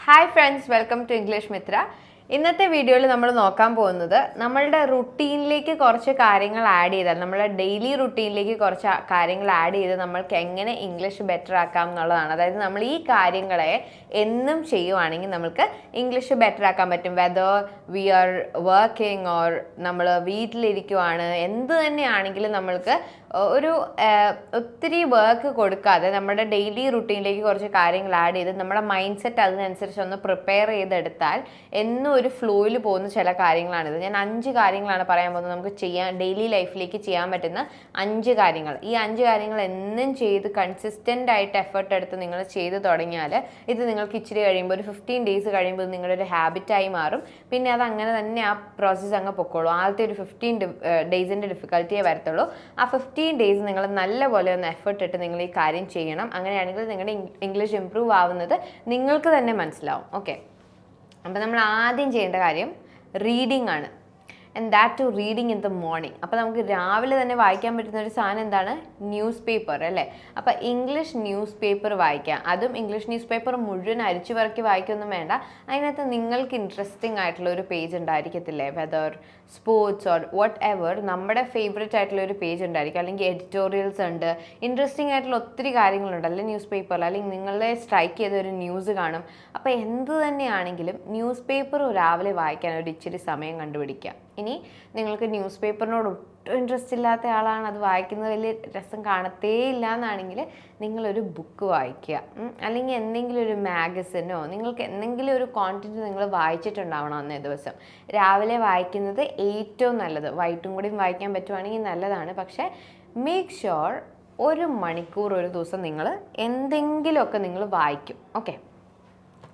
Hi friends, welcome to English Mithra. ഇന്നത്തെ വീഡിയോയിൽ നമ്മൾ നോക്കാൻ പോകുന്നത് നമ്മളുടെ റുട്ടീനിലേക്ക് കുറച്ച് കാര്യങ്ങൾ ആഡ് ചെയ്താൽ നമ്മുടെ ഡെയിലി റുട്ടീനിലേക്ക് കുറച്ച് കാര്യങ്ങൾ ആഡ് ചെയ്ത് നമ്മൾക്ക് എങ്ങനെ ഇംഗ്ലീഷ് ബെറ്റർ ആക്കാം എന്നുള്ളതാണ്. അതായത് നമ്മൾ ഈ കാര്യങ്ങളെ എന്നും ചെയ്യുവാണെങ്കിൽ നമുക്ക് ഇംഗ്ലീഷ് ബെറ്റർ ആക്കാൻ പറ്റും. Whether V are working or നമ്മൾ വീട്ടിലിരിക്കുവാണ്, എന്ത് തന്നെയാണെങ്കിലും നമ്മൾക്ക് ഒരു ഒത്തിരി വർക്ക് കൊടുക്കാതെ നമ്മുടെ ഡെയിലി റുട്ടീനിലേക്ക് കുറച്ച് കാര്യങ്ങൾ ആഡ് ചെയ്ത് നമ്മുടെ മൈൻഡ് സെറ്റ് അതിനനുസരിച്ച് ഒന്ന് പ്രിപ്പയർ ചെയ്തെടുത്താൽ എന്നും ഒരു ഫ്ലോയിൽ പോകുന്ന ചില കാര്യങ്ങളാണിത്. ഞാൻ 5 കാര്യങ്ങളാണ് പറയാൻ പോകുന്നത്. നമുക്ക് ഡെയിലി ലൈഫിലേക്ക് ചെയ്യാൻ പറ്റുന്ന 5 കാര്യങ്ങൾ. ഈ 5 കാര്യങ്ങൾ എന്നും ചെയ്ത് കൺസിസ്റ്റൻ്റ് ആയിട്ട് എഫേർട്ട് എടുത്ത് നിങ്ങൾ ചെയ്ത് തുടങ്ങിയാൽ ഇത് നിങ്ങൾക്ക് ഇച്ചിരി കഴിയുമ്പോൾ ഒരു 15 ഡേയ്സ് കഴിയുമ്പോൾ നിങ്ങളുടെ ഒരു ഹാബിറ്റായി മാറും. പിന്നെ അത് അങ്ങനെ തന്നെ ആ പ്രോസസ്സ് അങ്ങ് പൊക്കോളൂ. ആദ്യത്തെ ഒരു 15 ഡേയ്സിൻ്റെ ഡിഫിക്കൽറ്റിയേ വരത്തുള്ളൂ. ആ 15 ഡേയ്സ് നിങ്ങൾ നല്ലപോലെ ഒന്ന് എഫേർട്ട് ഇട്ട് നിങ്ങൾ ഈ കാര്യം ചെയ്യണം. അങ്ങനെയാണെങ്കിൽ നിങ്ങളുടെ ഇംഗ്ലീഷ് ഇംപ്രൂവ് ആവുന്നത് നിങ്ങൾക്ക് തന്നെ മനസ്സിലാവും. ഓക്കെ, അപ്പോൾ നമ്മൾ ആദ്യം ചെയ്യേണ്ട കാര്യം റീഡിംഗ് ആണ്. And that too reading in the morning. അപ്പോൾ നമുക്ക് രാവിലെ തന്നെ വായിക്കാൻ പറ്റുന്ന ഒരു സാധനം എന്താണ്? ന്യൂസ് പേപ്പർ അല്ലേ. അപ്പോൾ ഇംഗ്ലീഷ് ന്യൂസ് പേപ്പർ വായിക്കുക. അതും ഇംഗ്ലീഷ് ന്യൂസ് പേപ്പർ മുഴുവൻ അരിച്ചു പറക്കി വായിക്കൊന്നും വേണ്ട. അതിനകത്ത് നിങ്ങൾക്ക് ഇൻട്രസ്റ്റിംഗ് ആയിട്ടുള്ള ഒരു പേജ് ഉണ്ടായിരിക്കത്തില്ലേ, weather sports or whatever, നമ്മുടെ ഫേവറേറ്റ് ആയിട്ടുള്ള ഒരു പേജ് ഉണ്ടായിരിക്കും. അല്ലെങ്കിൽ എഡിറ്റോറിയൽസ് ഉണ്ട്, ഇൻട്രസ്റ്റിംഗ് ആയിട്ടുള്ള ഒത്തിരി കാര്യങ്ങളുണ്ട് അല്ലെ ന്യൂസ് പേപ്പറിൽ. അല്ലെങ്കിൽ നിങ്ങളെ സ്ട്രൈക്ക് ചെയ്ത ഒരു ന്യൂസ് കാണും. അപ്പോൾ എന്ത് തന്നെയാണെങ്കിലും ന്യൂസ് പേപ്പർ രാവിലെ വായിക്കാൻ ഒരു ഇച്ചിരി സമയം കണ്ടുപിടിക്കുക. ഇനി നിങ്ങൾക്ക് ന്യൂസ് പേപ്പറിനോട് ഒട്ടും ഇൻട്രസ്റ്റ് ഇല്ലാത്ത ആളാണ്, അത് വായിക്കുന്നത് വലിയ രസം കാണത്തേ ഇല്ല എന്നാണെങ്കിൽ നിങ്ങളൊരു ബുക്ക് വായിക്കുക. അല്ലെങ്കിൽ എന്തെങ്കിലും ഒരു മാഗസിനോ നിങ്ങൾക്ക് എന്തെങ്കിലും ഒരു കോണ്ടൻറ്റ് നിങ്ങൾ വായിച്ചിട്ടുണ്ടാവണം അന്നേ ദിവസം. രാവിലെ വായിക്കുന്നത് ഏറ്റവും നല്ലത്. വൈകിട്ടും കൂടിയും വായിക്കാൻ പറ്റുവാണെങ്കിൽ നല്ലതാണ്. പക്ഷേ മേക്ക് ഷുവർ 1 മണിക്കൂർ ഒരു ദിവസം നിങ്ങൾ എന്തെങ്കിലുമൊക്കെ നിങ്ങൾ വായിക്കും. ഓക്കെ,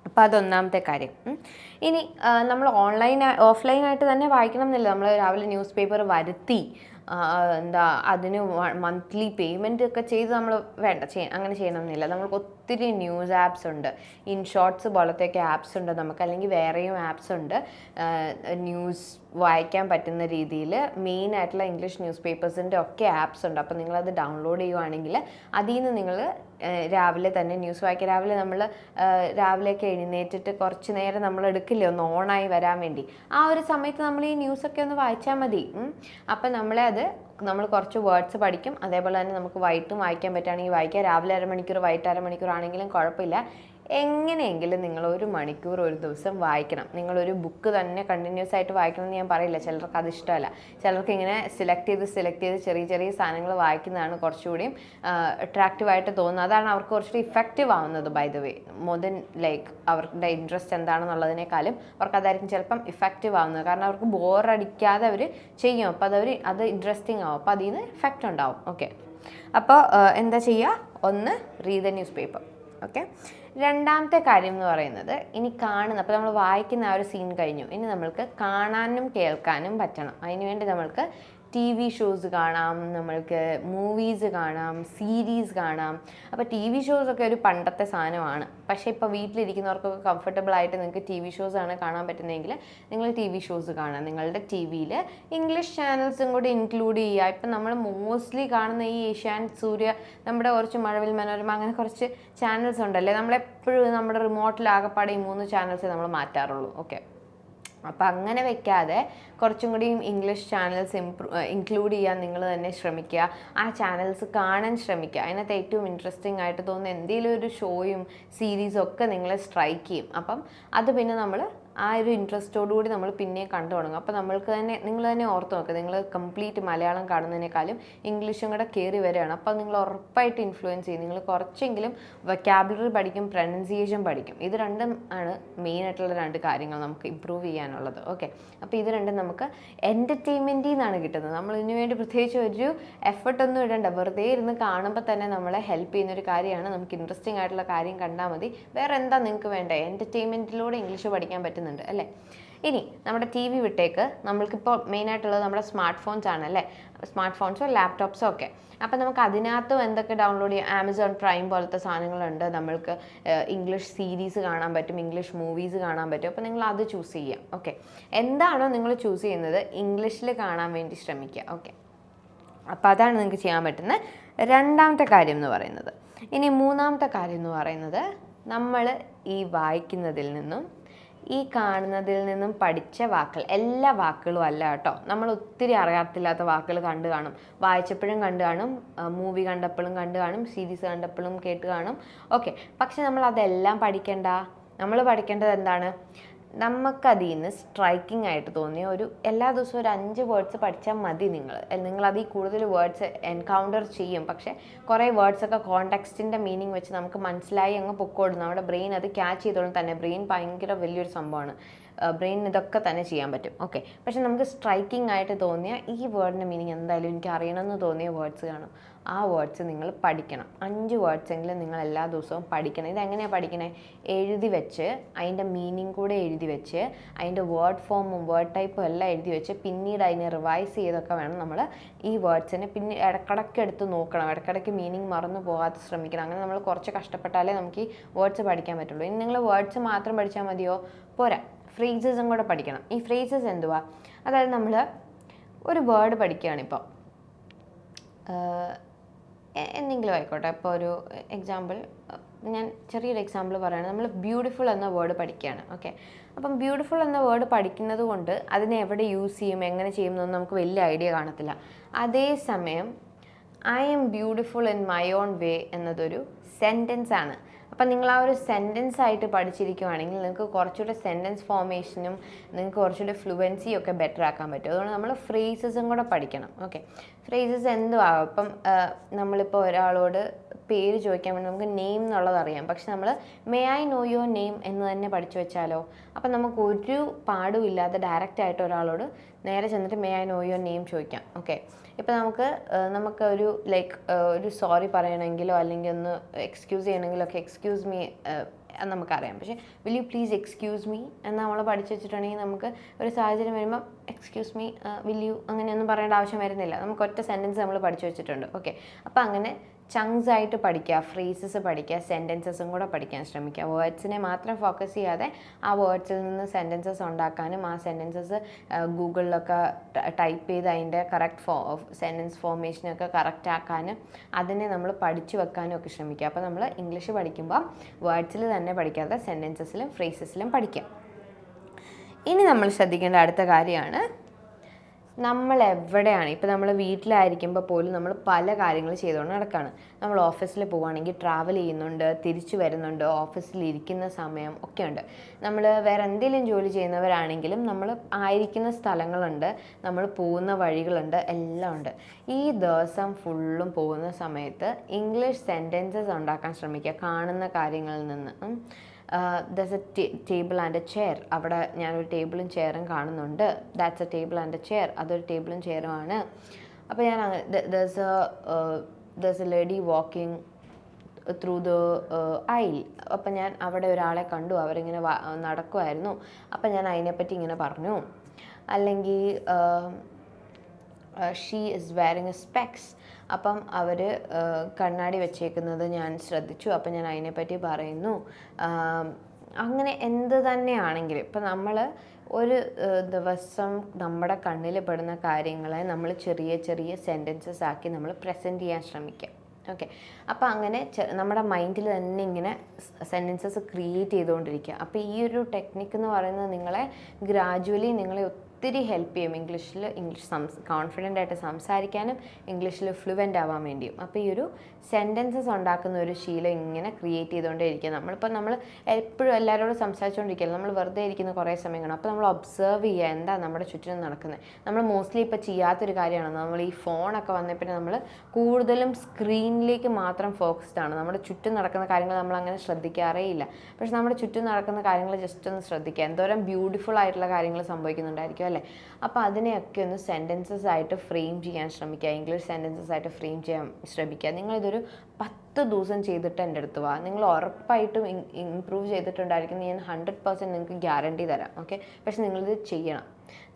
അപ്പോൾ അതൊന്നാമത്തെ കാര്യം. ഇനി നമ്മൾ ഓഫ്ലൈനായിട്ട് തന്നെ വായിക്കണം എന്നില്ല. നമ്മൾ രാവിലെ ന്യൂസ് പേപ്പർ വരുത്തി അതിന് മന്ത്ലി പേയ്മെൻ്റ് ഒക്കെ ചെയ്ത് നമ്മൾ അങ്ങനെ ചെയ്യണമെന്നില്ല. നമ്മൾക്ക് ഒത്തിരി ന്യൂസ് ആപ്സ് ഉണ്ട്. ഇൻഷോർട്ട്സ് പോലത്തെയൊക്കെ ആപ്സ് ഉണ്ട് നമുക്ക്. അല്ലെങ്കിൽ വേറെയും ആപ്സ് ഉണ്ട് ന്യൂസ് വായിക്കാൻ പറ്റുന്ന രീതിയിൽ. മെയിൻ ആയിട്ടുള്ള ഇംഗ്ലീഷ് ന്യൂസ് പേപ്പേഴ്സിൻ്റെ ഒക്കെ ആപ്സ് ഉണ്ട്. അപ്പോൾ നിങ്ങളത് ഡൗൺലോഡ് ചെയ്യുവാണെങ്കിൽ അതിൽ നിന്ന് നിങ്ങൾ രാവിലെ തന്നെ ന്യൂസ് വായിക്കുക. രാവിലെയൊക്കെ എഴുന്നേറ്റിട്ട് കുറച്ച് നേരം നമ്മൾ എടുക്കില്ലേ ഒന്ന് ഓണായി വരാൻ വേണ്ടി. ആ ഒരു സമയത്ത് നമ്മൾ ഈ ന്യൂസൊക്കെ ഒന്ന് വായിച്ചാൽ മതി. അപ്പം നമ്മൾ കുറച്ച് വേർഡ്സ് പഠിക്കും. അതേപോലെ തന്നെ നമുക്ക് വൈകിട്ടും വായിക്കാൻ പറ്റുകയാണെങ്കിൽ വായിക്കുക. രാവിലെ 1/2 മണിക്കൂർ, വൈകിട്ട് 1/2 മണിക്കൂർ ആണെങ്കിലും കുഴപ്പമില്ല. എങ്ങനെയെങ്കിലും നിങ്ങൾ 1 മണിക്കൂർ ഒരു ദിവസം വായിക്കണം. നിങ്ങളൊരു ബുക്ക് തന്നെ കണ്ടിന്യൂസ് ആയിട്ട് വായിക്കണം എന്ന് ഞാൻ പറയില്ല. ചിലർക്ക് അത് ഇഷ്ടമല്ല. ചിലർക്ക് ഇങ്ങനെ സെലക്ട് ചെയ്ത് ചെറിയ ചെറിയ സാധനങ്ങൾ വായിക്കുന്നതാണ് കുറച്ചുകൂടിയും അട്രാക്റ്റീവായിട്ട് തോന്നുന്നത്. അതാണ് അവർക്ക് കുറച്ചുകൂടി ഇഫക്റ്റീവ് ആവുന്നത്. By the way, more than like അവരുടെ ഇൻട്രസ്റ്റ് എന്താണെന്നുള്ളതിനേക്കാളും അവർക്ക് അതായിരിക്കും ചിലപ്പം ഇഫക്റ്റീവ് ആവുന്നത്. കാരണം അവർക്ക് ബോറടിക്കാതെ അവർ ചെയ്യും. അപ്പോൾ അത് ഇൻട്രസ്റ്റിംഗ് ആവും. അപ്പോൾ അതിൽ നിന്ന് ഇഫക്റ്റ് ഉണ്ടാവും. ഓക്കെ, അപ്പോൾ എന്താ ചെയ്യുക? ഒന്ന്, read the news paper. Okay, രണ്ടാമത്തെ കാര്യം എന്ന് പറയുന്നത് ഇനി അപ്പോൾ നമ്മൾ വായിക്കുന്ന ആ ഒരു സീൻ കഴിഞ്ഞു. ഇനി നമ്മൾക്ക് കാണാനും കേൾക്കാനും പറ്റണം. അതിനുവേണ്ടി നമ്മൾക്ക് TV ഷോസ് കാണാം, നമ്മൾക്ക് മൂവീസ് കാണാം, സീരീസ് കാണാം. അപ്പോൾ TV ഷോസൊക്കെ ഒരു പണ്ടത്തെ സാധനമാണ്. പക്ഷേ ഇപ്പോൾ വീട്ടിലിരിക്കുന്നവർക്കൊക്കെ കംഫർട്ടബിൾ ആയിട്ട് നിങ്ങൾക്ക് TV ഷോസാണ് കാണാൻ പറ്റുന്നതെങ്കിൽ നിങ്ങൾ TV ഷോസ് കാണാം. നിങ്ങളുടെ TV-യിൽ ഇംഗ്ലീഷ് ചാനൽസും കൂടി ഇൻക്ലൂഡ് ചെയ്യുക. ഇപ്പം നമ്മൾ മോസ്റ്റ്ലി കാണുന്ന ഈ ഏഷ്യാനെറ്റ്, സൂര്യ, നമ്മുടെ കുറച്ച് മഴവിൽ മനോരമ, അങ്ങനെ കുറച്ച് ചാനൽസ് ഉണ്ടല്ലേ. നമ്മളെപ്പോഴും നമ്മുടെ റിമോട്ടിൽ ആകെപ്പാടെ ഈ 3 ചാനൽസേ നമ്മൾ മാറ്റാറുള്ളൂ. ഓക്കെ, അപ്പോൾ അങ്ങനെ വെക്കാതെ കുറച്ചും കൂടിയും ഇംഗ്ലീഷ് ചാനൽസ് ഇൻക്ലൂഡ് ചെയ്യാൻ നിങ്ങൾ തന്നെ ശ്രമിക്കുക. ആ ചാനൽസ് കാണാൻ ശ്രമിക്കുക. അതിനകത്ത് ഏറ്റവും ഇൻട്രസ്റ്റിംഗ് ആയിട്ട് തോന്നുന്ന എന്തെങ്കിലും ഒരു ഷോയും സീരീസും ഒക്കെ നിങ്ങളെ സ്ട്രൈക്ക് ചെയ്യും. അപ്പം അത് പിന്നെ നമ്മൾ ആ ഒരു ഇൻട്രസ്റ്റോടുകൂടി നമ്മൾ പിന്നെ കണ്ടു തുടങ്ങും. അപ്പോൾ നിങ്ങൾ തന്നെ ഓർത്ത് നോക്കുക, നിങ്ങൾ കംപ്ലീറ്റ് മലയാളം കാണുന്നതിനേക്കാളും ഇംഗ്ലീഷും കൂടെ കയറി വരികയാണ്. അപ്പോൾ നിങ്ങൾ ഉറപ്പായിട്ട് ഇൻഫ്ലുവൻസ് ചെയ്യും. നിങ്ങൾ കുറച്ചെങ്കിലും വൊക്കാബുലറി പഠിക്കും, പ്രൊനൗൺസിയേഷൻ പഠിക്കും. ഇത് രണ്ടും ആണ് മെയിനായിട്ടുള്ള 2 കാര്യങ്ങൾ നമുക്ക് ഇമ്പ്രൂവ് ചെയ്യാനുള്ളത്. ഓക്കെ, അപ്പോൾ ഇത് രണ്ടും നമുക്ക് എൻ്റർടൈൻമെൻറ്റിൽ നിന്നാണ് കിട്ടുന്നത്. നമ്മൾ ഇതിനു വേണ്ടി പ്രത്യേകിച്ച് ഒരു എഫർട്ടൊന്നും ഇടണ്ട. വെറുതെ ഇരുന്ന് കാണുമ്പോൾ തന്നെ നമ്മളെ ഹെൽപ്പ് ചെയ്യുന്നൊരു കാര്യമാണ്. നമുക്ക് ഇൻട്രസ്റ്റിംഗ് ആയിട്ടുള്ള കാര്യം കണ്ടാൽ മതി. വേറെ എന്താ നിങ്ങൾക്ക് വേണ്ടത്? എൻ്റർടൈൻമെൻറ്റിലൂടെ ഇംഗ്ലീഷ് പഠിക്കാൻ പറ്റുന്നുണ്ട് അല്ലേ. ഇനി നമ്മുടെ TV വിട്ടേക്ക് നമ്മൾക്കിപ്പോൾ മെയിനായിട്ടുള്ളത് നമ്മുടെ സ്മാർട്ട് ഫോൺസ് ആണല്ലേ. സ്മാർട്ട് ഫോൺസോ ലാപ്ടോപ്സോ ഒക്കെ. അപ്പോൾ നമുക്ക് അതിനകത്തും എന്തൊക്കെ ഡൗൺലോഡ് ചെയ്യാം? ആമസോൺ പ്രൈം പോലത്തെ സാധനങ്ങളുണ്ട്. നമ്മൾക്ക് ഇംഗ്ലീഷ് സീരീസ് കാണാൻ പറ്റും, ഇംഗ്ലീഷ് മൂവീസ് കാണാൻ പറ്റും. അപ്പോൾ നിങ്ങൾ അത് ചൂസ് ചെയ്യാം. ഓക്കെ, എന്താണോ നിങ്ങൾ ചൂസ് ചെയ്യുന്നത് ഇംഗ്ലീഷിൽ കാണാൻ വേണ്ടി ശ്രമിക്കുക. ഓക്കെ, അപ്പോൾ അതാണ് നിങ്ങൾക്ക് ചെയ്യാൻ പറ്റുന്ന രണ്ടാമത്തെ കാര്യം എന്ന് പറയുന്നത്. ഇനി മൂന്നാമത്തെ കാര്യം എന്ന് പറയുന്നത് നമ്മൾ ഈ വായിക്കുന്നതിൽ നിന്നും ഈ കാണുന്നതിൽ നിന്നും പഠിച്ച വാക്കുകൾ, എല്ലാ വാക്കുകളും അല്ല കേട്ടോ, നമ്മൾ ഒത്തിരി അറിയാത്തില്ലാത്ത വാക്കുകൾ കണ്ടു കാണും, വായിച്ചപ്പോഴും കണ്ടു കാണും, മൂവി കണ്ടപ്പോഴും കണ്ടു കാണും, സീരീസ് കണ്ടപ്പോഴും കേട്ട് കാണും, ഓക്കെ. പക്ഷെ നമ്മൾ അതെല്ലാം പഠിക്കണ്ട. നമ്മൾ പഠിക്കേണ്ടത് എന്താണ്? നമുക്കതിൽ നിന്ന് സ്ട്രൈക്കിംഗ് ആയിട്ട് തോന്നിയ എല്ലാ ദിവസവും ഒരു 5 വേർഡ്സ് പഠിച്ചാൽ മതി. നിങ്ങളതിൽ കൂടുതൽ വേർഡ്സ് എൻകൗണ്ടർ ചെയ്യും, പക്ഷേ കുറേ വേർഡ്സൊക്കെ കോണ്ടെക്സ്റ്റിൻ്റെ മീനിങ് വെച്ച് നമുക്ക് മനസ്സിലായി അങ്ങ് പൊക്കോടും. നമ്മുടെ ബ്രെയിൻ അത് ക്യാച്ച് ചെയ്തോളും തന്നെ. ബ്രെയിൻ ഭയങ്കര വലിയൊരു സംഭവമാണ്. ബ്രെയിനിന് ഇതൊക്കെ തന്നെ ചെയ്യാൻ പറ്റും, ഓക്കെ. പക്ഷെ നമുക്ക് സ്ട്രൈക്കിംഗ് ആയിട്ട് തോന്നിയ ഈ വേർഡിൻ്റെ മീനിങ് എന്തായാലും എനിക്ക് അറിയണമെന്ന് തോന്നിയ വേർഡ്സ് കാണും. ആ വേർഡ്സ് നിങ്ങൾ പഠിക്കണം. 5 വേർഡ്സ് എങ്കിലും നിങ്ങൾ എല്ലാ ദിവസവും പഠിക്കണം. ഇതെങ്ങനെയാണ് പഠിക്കണേ? എഴുതി വെച്ച്, അതിൻ്റെ മീനിങ് കൂടെ എഴുതി വെച്ച്, അതിൻ്റെ വേർഡ് ഫോമും വേർഡ് ടൈപ്പും എല്ലാം എഴുതി വെച്ച്, പിന്നീട് അതിനെ റിവൈസ് ചെയ്തൊക്കെ വേണം നമ്മൾ ഈ വേർഡ്സിനെ പിന്നെ ഇടയ്ക്കിടയ്ക്ക് എടുത്ത് നോക്കണം. ഇടയ്ക്കിടയ്ക്ക് മീനിങ് മറന്നു പോകാതെ ശ്രമിക്കണം. അങ്ങനെ നമ്മൾ കുറച്ച് കഷ്ടപ്പെട്ടാലേ നമുക്ക് ഈ വേർഡ്സ് പഠിക്കാൻ പറ്റുള്ളൂ. ഇനി നിങ്ങൾ വേർഡ്സ് മാത്രം പഠിച്ചാൽ മതിയോ? പോരാ, ഫ്രേസസും കൂടെ പഠിക്കണം. ഈ ഫ്രേസസ് എന്തുവാ? അതായത് നമ്മൾ ഒരു വേർഡ് പഠിക്കുകയാണിപ്പോൾ, എന്തെങ്കിലും ആയിക്കോട്ടെ. ഇപ്പോൾ ഒരു എക്സാമ്പിൾ, ഞാൻ ചെറിയൊരു എക്സാമ്പിൾ പറയുകയാണ്. നമ്മൾ ബ്യൂട്ടിഫുൾ എന്ന വേർഡ് പഠിക്കുകയാണ്, ഓക്കെ. അപ്പം ബ്യൂട്ടിഫുൾ എന്ന വേർഡ് പഠിക്കുന്നത് കൊണ്ട് അതിനെ എവിടെ യൂസ് ചെയ്യും, എങ്ങനെ ചെയ്യും എന്നൊന്നും നമുക്ക് വലിയ ഐഡിയ കാണത്തില്ല. അതേസമയം I'm beautiful in my own way എന്നതൊരു സെൻറ്റൻസ് ആണ്. അപ്പം നിങ്ങൾ ആ ഒരു സെൻറ്റൻസ് ആയിട്ട് പഠിച്ചിരിക്കുകയാണെങ്കിൽ നിങ്ങൾക്ക് കുറച്ചുകൂടെ സെൻറ്റൻസ് ഫോർമേഷനും നിങ്ങൾക്ക് കുറച്ചുകൂടെ ഫ്ലുവൻസിയും ഒക്കെ ബെറ്റർ ആക്കാൻ പറ്റും. അതുകൊണ്ട് നമ്മൾ ഫ്രേസസും കൂടെ പഠിക്കണം, ഓക്കെ. ഫ്രേസസ് എന്തുവാകും? ഇപ്പം നമ്മളിപ്പോൾ ഒരാളോട് പേര് ചോദിക്കാൻ വേണ്ടി നമുക്ക് നെയിം എന്നുള്ളത് അറിയാം, പക്ഷെ നമ്മൾ may I know your name എന്ന് തന്നെ പഠിച്ചു വെച്ചാലോ? അപ്പം നമുക്ക് ഒരു പാടും ഇല്ലാതെ ഡയറക്റ്റായിട്ട് ഒരാളോട് നേരെ ചെന്നിട്ട് may I know your name ചോദിക്കാം, ഓക്കെ. ഇപ്പം നമുക്ക് ഒരു സോറി പറയണമെങ്കിലോ അല്ലെങ്കിൽ ഒന്ന് എക്സ്ക്യൂസ് ചെയ്യണമെങ്കിലോ ഒക്കെ എക്സ്ക്യൂസ് മീ നമുക്കറിയാം. പക്ഷേ will you please excuse me എന്ന് നമ്മൾ പഠിച്ചു വെച്ചിട്ടുണ്ടെങ്കിൽ നമുക്ക് ഒരു സാഹചര്യം വരുമ്പോൾ എക്സ്ക്യൂസ് മീ വിൽ യു അങ്ങനെയൊന്നും പറയേണ്ട ആവശ്യം വരുന്നില്ല. നമുക്ക് ഒറ്റ സെൻറ്റൻസ് നമ്മൾ പഠിച്ചു വെച്ചിട്ടുണ്ട്, ഓക്കെ. അപ്പോൾ അങ്ങനെ ചങ്ക്സ് ആയിട്ട് പഠിക്കുക, ഫ്രേസസ് പഠിക്കുക, സെൻറ്റൻസസും കൂടെ പഠിക്കാൻ ശ്രമിക്കുക. വേർഡ്സിനെ മാത്രം ഫോക്കസ് ചെയ്യാതെ ആ വേർഡ്സിൽ നിന്ന് സെൻറ്റൻസസ് ഉണ്ടാക്കാനും ആ സെൻറ്റൻസസ് ഗൂഗിളിലൊക്കെ ടൈപ്പ് ചെയ്ത് അതിൻ്റെ കറക്റ്റ് സെൻറ്റൻസ് ഫോർമേഷനൊക്കെ കറക്റ്റ് ആക്കാനും അതിനെ നമ്മൾ പഠിച്ചു വെക്കാനും ഒക്കെ ശ്രമിക്കുക. അപ്പോൾ നമ്മൾ ഇംഗ്ലീഷ് പഠിക്കുമ്പോൾ വേർഡ്സിൽ തന്നെ പഠിക്കാതെ സെൻറ്റൻസസിലും ഫ്രേസസിലും പഠിക്കുക. ഇനി നമ്മൾ ശ്രദ്ധിക്കേണ്ട അടുത്ത കാര്യമാണ്, നമ്മൾ എവിടെയാണ്, ഇപ്പോൾ നമ്മൾ വീട്ടിലായിരിക്കുമ്പോൾ പോലും നമ്മൾ പല കാര്യങ്ങൾ ചെയ്തുകൊണ്ട് നടക്കുകയാണ്. നമ്മൾ ഓഫീസിൽ പോവുകയാണെങ്കിൽ ട്രാവൽ ചെയ്യുന്നുണ്ട്, തിരിച്ചു വരുന്നുണ്ട്, ഓഫീസിൽ ഇരിക്കുന്ന സമയം ഒക്കെ ഉണ്ട്. നമ്മൾ വേറെ എന്തെങ്കിലും ജോലി ചെയ്യുന്നവരാണെങ്കിലും നമ്മൾ ആയിരിക്കുന്ന സ്ഥലങ്ങളുണ്ട്, നമ്മൾ പോകുന്ന വഴികളുണ്ട്, എല്ലാം ഉണ്ട്. ഈ ദിവസം ഫുള്ളും പോകുന്ന സമയത്ത് ഇംഗ്ലീഷ് സെൻറ്റൻസസ് ഉണ്ടാക്കാൻ ശ്രമിക്കുക കാണുന്ന കാര്യങ്ങളിൽ നിന്ന്. That's a table and a chair. അവിടെ ഞാനൊരു ടേബിളും ചെയറും കാണുന്നുണ്ട്. That's a table and a chair. അതൊരു ടേബിളും ചെയറുമാണ്. അപ്പോൾ ഞാൻ that's a lady walking through the aisle. അപ്പം ഞാൻ അവിടെ ഒരാളെ കണ്ടു, അവരിങ്ങനെ നടക്കുമായിരുന്നു. അപ്പം ഞാൻ അതിനെപ്പറ്റി ഇങ്ങനെ പറഞ്ഞു. അല്ലെങ്കിൽ she is wearing A specs. അപ്പം അവർ കണ്ണാടി വെച്ചേക്കുന്നത് ഞാൻ ശ്രദ്ധിച്ചു, അപ്പം ഞാൻ അതിനെപ്പറ്റി പറയുന്നു. അങ്ങനെ എന്ത് തന്നെയാണെങ്കിലും ഇപ്പം നമ്മൾ ഒരു ദിവസം നമ്മുടെ കണ്ണിൽ പെടുന്ന കാര്യങ്ങളെ നമ്മൾ ചെറിയ ചെറിയ സെൻറ്റൻസസ് ആക്കി നമ്മൾ പ്രസൻറ്റ് ചെയ്യാൻ ശ്രമിക്കുക, ഓക്കെ. അപ്പോൾ അങ്ങനെ നമ്മുടെ മൈൻഡിൽ തന്നെ ഇങ്ങനെ സെൻറ്റൻസസ് ക്രിയേറ്റ് ചെയ്തുകൊണ്ടിരിക്കുക. അപ്പോൾ ഈ ഒരു ടെക്നിക്ക് എന്ന് പറയുന്നത് നിങ്ങളെ ഗ്രാജുവലി നിങ്ങളെ ഒത്തിരി ഹെൽപ്പ് ചെയ്യും ഇംഗ്ലീഷ് കോൺഫിഡൻ്റ് ആയിട്ട് സംസാരിക്കാനും ഇംഗ്ലീഷിൽ ഫ്ലുവൻ്റ് ആവാൻ വേണ്ടിയും. അപ്പോൾ ഈ ഒരു സെൻറ്റൻസസ് ഉണ്ടാക്കുന്ന ഒരു ശീലം ഇങ്ങനെ ക്രിയേറ്റ് ചെയ്തുകൊണ്ടേ ഇരിക്കുക. നമ്മൾ എപ്പോഴും എല്ലാവരോടും സംസാരിച്ചുകൊണ്ടിരിക്കുകയല്ല, നമ്മൾ വെറുതെ ഇരിക്കുന്ന കുറേ സമയമാണ്. അപ്പോൾ നമ്മൾ ഒബ്സർവ് ചെയ്യുക എന്താ നമ്മുടെ ചുറ്റിനും നടക്കുന്നത്. നമ്മൾ മോസ്റ്റ്ലി ഇപ്പോൾ ചെയ്യാത്തൊരു കാര്യമാണ്, നമ്മൾ ഈ ഫോണൊക്കെ വന്നപ്പോൾ പിന്നെ നമ്മൾ കൂടുതലും സ്ക്രീനിലേക്ക് മാത്രം ഫോക്കസ്ഡ് ആണ്. നമ്മുടെ ചുറ്റും നടക്കുന്ന കാര്യങ്ങൾ നമ്മൾ അങ്ങനെ ശ്രദ്ധിക്കാറേ ഇല്ല. പക്ഷെ നമ്മുടെ ചുറ്റും നടക്കുന്ന കാര്യങ്ങൾ ജസ്റ്റ് ഒന്ന് ശ്രദ്ധിക്കുക, എന്തോരം ബ്യൂട്ടിഫുൾ ആയിട്ടുള്ള കാര്യങ്ങൾ സംഭവിക്കുന്നുണ്ടായിരിക്കും അല്ലേ. അപ്പോൾ അതിനെയൊക്കെ ഒന്ന് സെൻറ്റൻസസ് ആയിട്ട് ഫ്രെയിം ചെയ്യാൻ ശ്രമിക്കുക, ഇംഗ്ലീഷ് സെൻറ്റൻസസ് ആയിട്ട് ഫ്രെയിം ചെയ്യാൻ ശ്രമിക്കുക. നിങ്ങളിതൊരു 10 ദിവസം ചെയ്തിട്ട് എൻ്റെ അടുത്ത് വാ, നിങ്ങൾ ഉറപ്പായിട്ടും ഇമ്പ്രൂവ് ചെയ്തിട്ടുണ്ടായിരിക്കും. ഞാൻ 100% നിങ്ങൾക്ക് ഗ്യാരണ്ടി തരാം, ഓക്കെ. പക്ഷെ നിങ്ങളിത് ചെയ്യണം.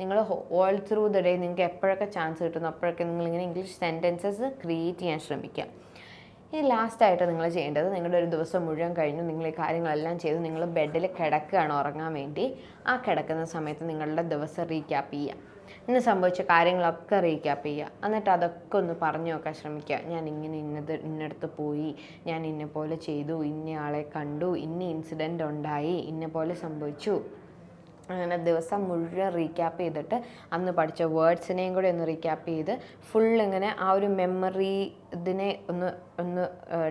നിങ്ങൾ ഓൾ ത്രൂ ദ ഡേ നിങ്ങൾക്ക് എപ്പോഴൊക്കെ ചാൻസ് കിട്ടുന്നു അപ്പോഴൊക്കെ നിങ്ങളിങ്ങനെ ഇംഗ്ലീഷ് സെൻറ്റൻസസ് ക്രിയേറ്റ് ചെയ്യാൻ ശ്രമിക്കുക. ഇനി ലാസ്റ്റായിട്ട് നിങ്ങൾ ചെയ്യേണ്ടത്, നിങ്ങളുടെ ഒരു ദിവസം മുഴുവൻ കഴിഞ്ഞു, നിങ്ങൾ ഈ കാര്യങ്ങളെല്ലാം ചെയ്ത് നിങ്ങൾ ബെഡിൽ കിടക്കുകയാണ് ഉറങ്ങാൻ വേണ്ടി. ആ കിടക്കുന്ന സമയത്ത് നിങ്ങളുടെ ദിവസം റീക്യാപ്പ് ചെയ്യുക. ഇന്ന് സംഭവിച്ച കാര്യങ്ങളൊക്കെ റീക്യാപ്പ് ചെയ്യുക. എന്നിട്ട് അതൊക്കെ ഒന്ന് പറഞ്ഞു നോക്കാൻ ശ്രമിക്കുക. ഞാൻ ഇങ്ങനെ ഇന്നടത്ത് പോയി, ഞാൻ ഇന്ന പോലെ ചെയ്തു, ഇന്ന ആളെ കണ്ടു, ഇന്ന ഇൻസിഡൻ്റ് ഉണ്ടായി, ഇന്ന പോലെ സംഭവിച്ചു. അങ്ങനെ ദിവസം മുഴുവൻ റീക്യാപ്പ് ചെയ്തിട്ട് അന്ന് പഠിച്ച വേർഡ്സിനെയും കൂടെ ഒന്ന് റീക്യാപ്പ് ചെയ്ത് ഫുൾ ഇങ്ങനെ ആ ഒരു മെമ്മറി ഇതിനെ ഒന്ന്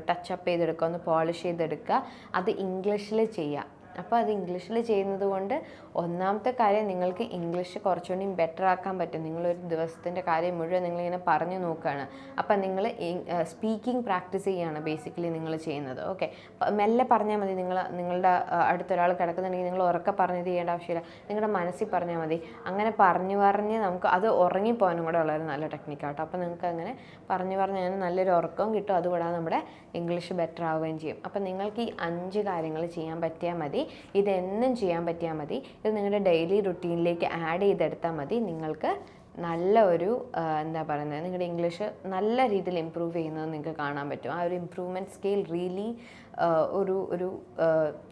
ടച്ചപ്പ് ചെയ്തെടുക്കുക, ഒന്ന് പോളിഷ് ചെയ്തെടുക്കുക. അത് ഇംഗ്ലീഷിൽ ചെയ്യുക. അപ്പോൾ അത് ഇംഗ്ലീഷിൽ ചെയ്യുന്നത് കൊണ്ട് ഒന്നാമത്തെ കാര്യം നിങ്ങൾക്ക് ഇംഗ്ലീഷ് കുറച്ചുകൂടി ബെറ്റർ ആക്കാൻ പറ്റും. നിങ്ങളൊരു ദിവസത്തിൻ്റെ കാര്യം മുഴുവൻ നിങ്ങളിങ്ങനെ പറഞ്ഞു നോക്കുകയാണ്. അപ്പം നിങ്ങൾ സ്പീക്കിംഗ് പ്രാക്ടീസ് ചെയ്യുകയാണ് ബേസിക്കലി നിങ്ങൾ ചെയ്യുന്നത്. ഓക്കെ, മെല്ലെ പറഞ്ഞാൽ മതി. നിങ്ങളുടെ അടുത്തൊരാൾ കിടക്കുന്നുണ്ടെങ്കിൽ നിങ്ങൾ ഉറക്കെ പറഞ്ഞത് ചെയ്യേണ്ട ആവശ്യമില്ല, നിങ്ങളുടെ മനസ്സിൽ പറഞ്ഞാൽ മതി. അങ്ങനെ പറഞ്ഞ് നമുക്ക് അത് ഉറങ്ങിപ്പോകാനും കൂടെ ഉള്ളൊരു നല്ല ടെക്നിക്കാട്ടോ. അപ്പോൾ നിങ്ങൾക്ക് അങ്ങനെ പറഞ്ഞ് അങ്ങനെ നല്ലൊരു ഉറക്കവും കിട്ടും. അതുകൂടാതെ നമ്മുടെ ഇംഗ്ലീഷ് ബെറ്റർ ആവുകയും ചെയ്യും. അപ്പം നിങ്ങൾക്ക് ഈ 5 കാര്യങ്ങൾ ചെയ്യാൻ പറ്റിയാൽ മതി. ഇതെന്നും ചെയ്യാൻ പറ്റിയാൽ മതി. ഇത് നിങ്ങളുടെ ഡെയിലി റുട്ടീനിലേക്ക് ആഡ് ചെയ്തെടുത്താൽ മതി. നിങ്ങൾക്ക് നല്ല ഒരു എന്താ പറയുന്നത്, നിങ്ങളുടെ ഇംഗ്ലീഷ് നല്ല രീതിയിൽ ഇമ്പ്രൂവ് ചെയ്യുന്നത് നിങ്ങൾക്ക് കാണാൻ പറ്റും. ആ ഒരു ഇമ്പ്രൂവ്മെൻറ്റ് സ്കെയിൽ റിയലി ഒരു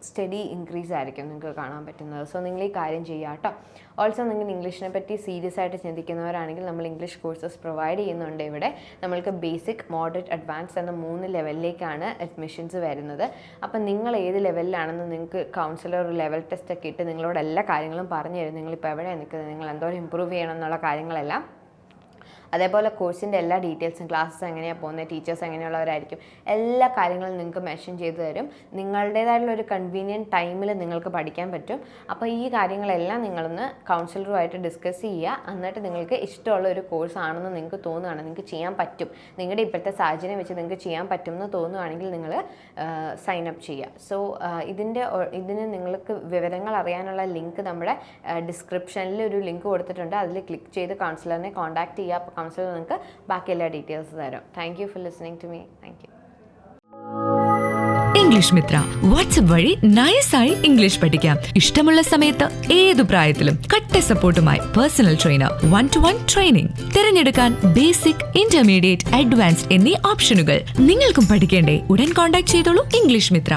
സ്റ്റഡി ഇൻക്രീസ് ആയിരിക്കും നിങ്ങൾക്ക് കാണാൻ പറ്റുന്നത്. സോ നിങ്ങൾ ഈ കാര്യം ചെയ്യുക കേട്ടോ. ഓൾസോ നിങ്ങൾ ഇംഗ്ലീഷിനെ പറ്റി സീരിയസ് ആയിട്ട് ചിന്തിക്കുന്നവരാണെങ്കിൽ നമ്മൾ ഇംഗ്ലീഷ് കോഴ്സസ് പ്രൊവൈഡ് ചെയ്യുന്നുണ്ട് ഇവിടെ. നമ്മൾക്ക് ബേസിക്, മോഡറേറ്റ്, അഡ്വാൻസ്ഡ് എന്ന 3 ലെവലിലേക്കാണ് അഡ്മിഷൻസ് വരുന്നത്. അപ്പം നിങ്ങൾ ഏത് ലെവലിലാണെന്ന് നിങ്ങൾക്ക് കൗൺസിലർ ഒരു ലെവൽ ടെസ്റ്റ് ഒക്കെ ഇട്ട് നിങ്ങളോട് എല്ലാ കാര്യങ്ങളും പറഞ്ഞു തരും. നിങ്ങളിപ്പോൾ എവിടെയാണ് നിൽക്കുന്നത്, നിങ്ങൾ എന്തോരം ഇമ്പ്രൂവ് ചെയ്യണം എന്നുള്ള കാര്യങ്ങളെല്ലാം. അതേപോലെ കോഴ്സിൻ്റെ എല്ലാ ഡീറ്റെയിൽസും, ക്ലാസ്സസ് എങ്ങനെയാണ് പോകുന്നത്, ടീച്ചേഴ്സ് എങ്ങനെയുള്ളവരായിരിക്കും, എല്ലാ കാര്യങ്ങളും നിങ്ങൾക്ക് മെൻഷൻ ചെയ്തു തരും. നിങ്ങളുടേതായിട്ടുള്ള ഒരു കൺവീനിയൻറ്റ് ടൈമിൽ നിങ്ങൾക്ക് പഠിക്കാൻ പറ്റും. അപ്പോൾ ഈ കാര്യങ്ങളെല്ലാം നിങ്ങളൊന്ന് കൗൺസിലറുമായിട്ട് ഡിസ്കസ് ചെയ്യുക. എന്നിട്ട് നിങ്ങൾക്ക് ഇഷ്ടമുള്ള ഒരു കോഴ്സ് ആണെന്ന് നിങ്ങൾക്ക് തോന്നുകയാണ്, നിങ്ങൾക്ക് ചെയ്യാൻ പറ്റും, നിങ്ങളുടെ ഇപ്പോഴത്തെ സാഹചര്യം വെച്ച് നിങ്ങൾക്ക് ചെയ്യാൻ പറ്റും എന്ന് തോന്നുകയാണെങ്കിൽ നിങ്ങൾ സൈൻ അപ്പ് ചെയ്യുക. സോ ഇതിന് നിങ്ങൾക്ക് വിവരങ്ങൾ അറിയാനുള്ള ലിങ്ക് നമ്മുടെ ഡിസ്ക്രിപ്ഷനിൽ ഒരു ലിങ്ക് കൊടുത്തിട്ടുണ്ട്. അതിൽ ക്ലിക്ക് ചെയ്ത് കൗൺസിലറിനെ കോൺടാക്ട് ചെയ്യുക. അപ്പോൾ കൗൺസിലർ നിങ്ങൾക്ക് ബാക്കി എല്ലാ ഡീറ്റെയിൽസ് തരാം. Thank you for listening to me. Thank you. English Mitra WhatsApp വഴി നൈസായി ഇംഗ്ലീഷ് പഠിക്കാം. ഇഷ്ടമുള്ള സമയത്ത് ഏതു പ്രായത്തിലും കട്ട സപ്പോർട്ടുമായി പേഴ്സണൽ ട്രെയിനർ, 1-to-1 ട്രെയിനിങ്. തിരഞ്ഞെടുക്കാൻ ബേസിക്, ഇന്റർമീഡിയറ്റ്, അഡ്വാൻസ്ഡ് എന്നീ ഓപ്ഷനുകൾ. നിങ്ങൾക്കും പഠിക്കേണ്ടേ? ഉടൻ കോൺടാക്ട് ചെയ്തോളൂ ഇംഗ്ലീഷ് മിത്ര.